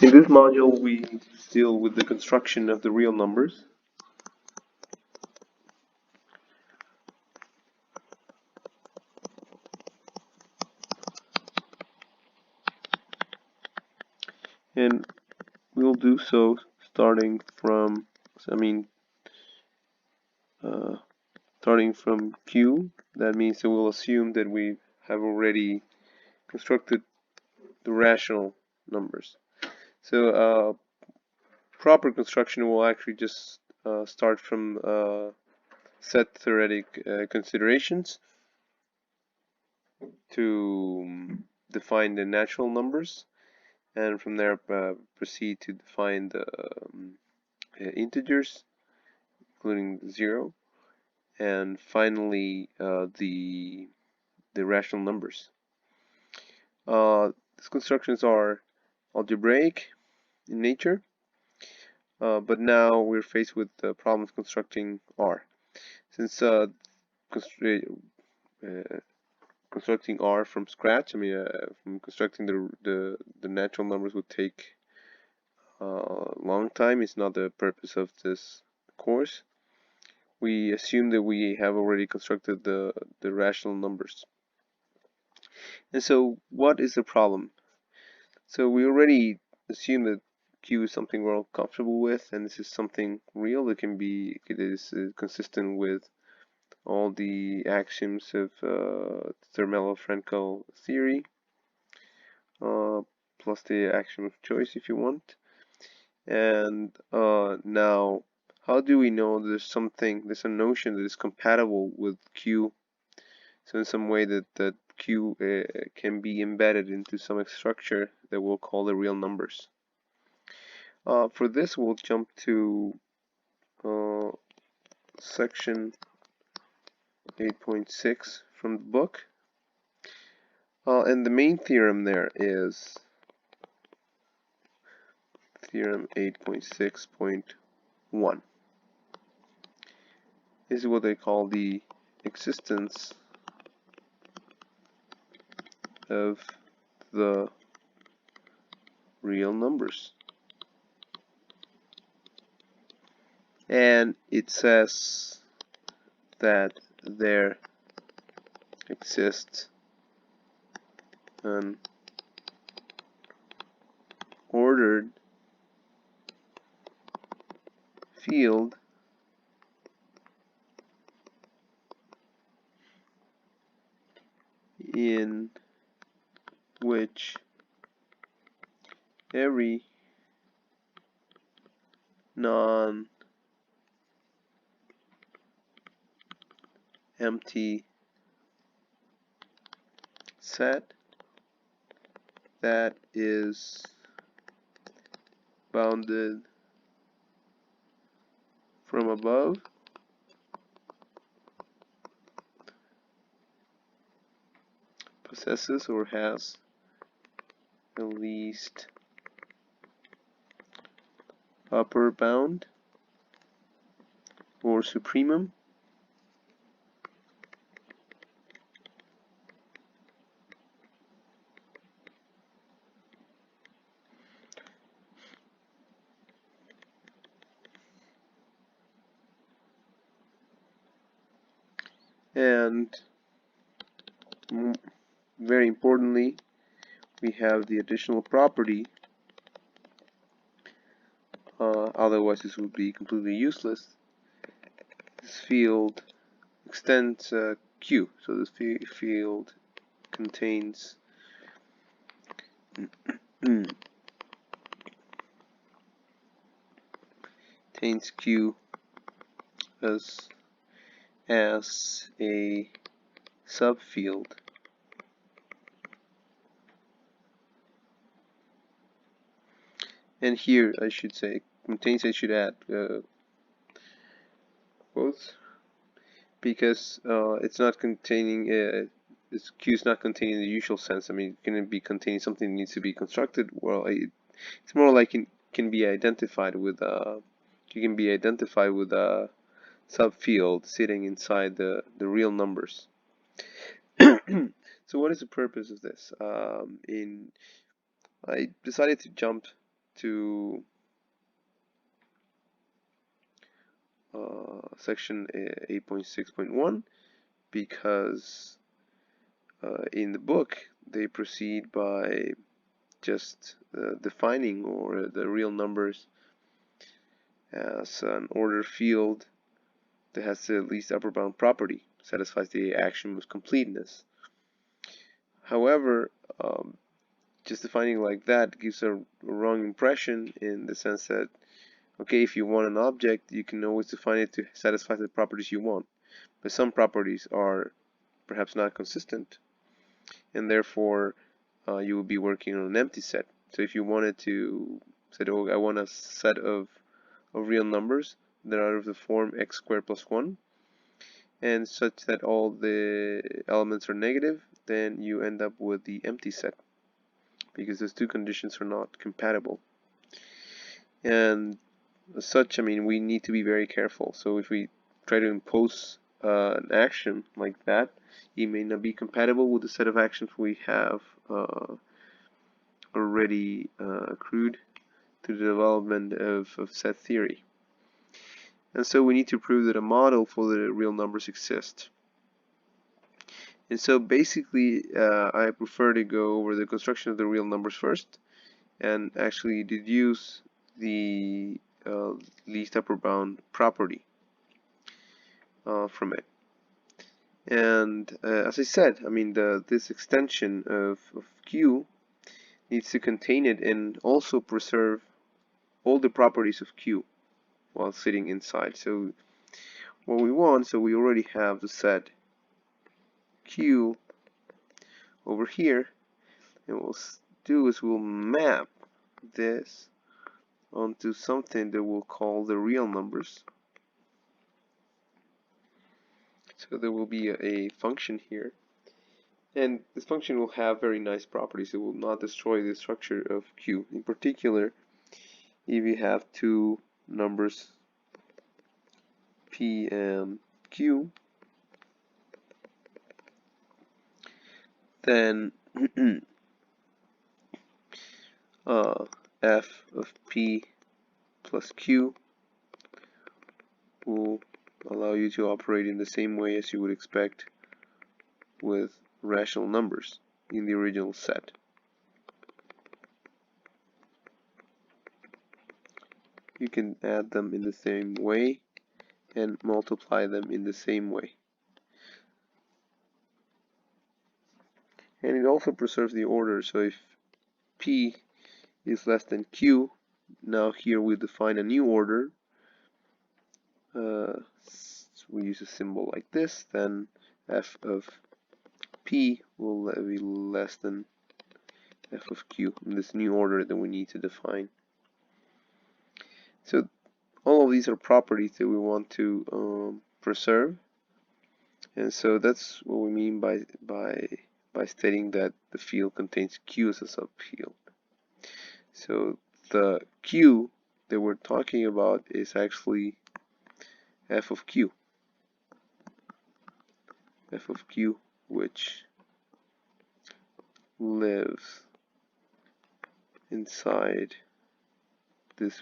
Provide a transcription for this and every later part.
In this module, we deal with the construction of the real numbers. And we'll do so starting from, starting from Q. That means that we'll assume that we have already constructed the rational numbers. So proper construction will actually just start from set theoretic considerations to define the natural numbers, and from there proceed to define the integers, including 0, and finally the rational numbers. These constructions are algebraic in nature, but now we're faced with the problem of constructing R. Since constructing R from scratch, from constructing the natural numbers would take a long time. It's not the purpose of this course. We assume that we have already constructed the rational numbers. And so what is the problem? So we already assume that Q is something we're all comfortable with, and this is something real that it is consistent with all the axioms of Zermelo-Fraenkel theory, plus the axiom of choice if you want. And now, how do we know there's a notion that is compatible with Q? So in some way that Q can be embedded into some structure that we'll call the real numbers. For this, we'll jump to section 8.6 from the book. And the main theorem there is theorem 8.6.1. This is what they call the existence of the real numbers. And it says that there exists an ordered field in which every non-empty set that is bounded from above possesses or has at least upper bound or supremum . And very importantly, we have the additional property, otherwise this would be completely useless. This field extends Q, so this field contains Q as a subfield. And here I should say contains, I should add quotes, because it's not containing this Q is not containing the usual sense. It can be containing something that needs to be constructed. Well, it's more like it can be identified with a subfield sitting inside the real numbers. So what is the purpose of this? I decided to jump to section 8.6.1 because in the book they proceed by just defining or the real numbers as an order field that has the least upper bound property, satisfies the axiom of completeness. However, just defining like that gives a wrong impression in the sense that, okay, if you want an object, you can always define it to satisfy the properties you want. But some properties are perhaps not consistent, and therefore you will be working on an empty set. So if you wanted to say, oh, I want a set of real numbers that are of the form x squared plus 1, and such that all the elements are negative, then you end up with the empty set, because those two conditions are not compatible. And as such, I mean, we need to be very careful. So if we try to impose an action like that, it may not be compatible with the set of actions we have already accrued through the development of set theory. And so we need to prove that a model for the real numbers exists. And so basically, I prefer to go over the construction of the real numbers first and actually deduce the least upper bound property from it. And as I said, I mean, this extension of Q needs to contain it and also preserve all the properties of Q while sitting inside. So what we want, so we already have the set Q over here, and what we'll do is we'll map this onto something that we'll call the real numbers. So there will be a function here, and this function will have very nice properties. It will not destroy the structure of Q. In particular, if you have two numbers P and Q, then f of P plus Q will allow you to operate in the same way as you would expect with rational numbers in the original set. You can add them in the same way and multiply them in the same way. And it also preserves the order, so if P is less than Q, now here we define a new order. We use a symbol like this, then f of P will be less than f of Q in this new order that we need to define. So all of these are properties that we want to preserve, and so that's what we mean by stating that the field contains Q as a subfield. So the Q that we're talking about is actually f of Q, which lives inside this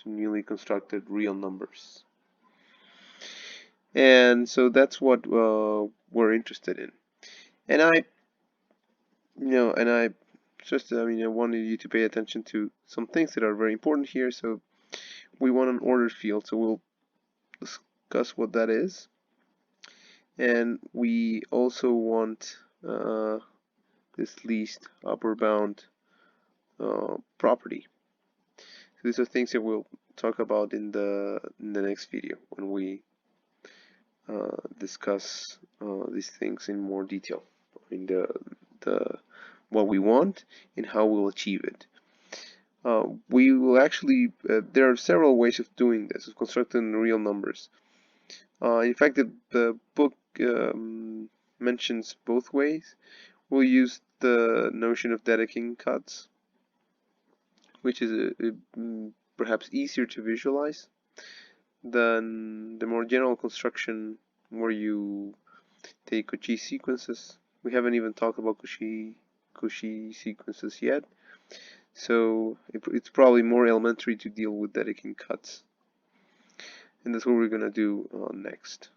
newly constructed real numbers. And so that's what we're interested in. And I wanted you to pay attention to some things that are very important here. So we want an ordered field, so we'll discuss what that is. And we also want this least upper bound property. So these are things that we'll talk about in the next video when we discuss these things in more detail, in the what we want and how we'll achieve it. We will actually, there are several ways of doing this, of constructing real numbers. In fact, the book mentions both ways. We'll use the notion of Dedekind cuts, which is perhaps easier to visualize than the more general construction where you take Cauchy sequences. We haven't even talked about Cauchy sequences yet. So it's probably more elementary to deal with Dedekind cuts. And that's what we're gonna do next.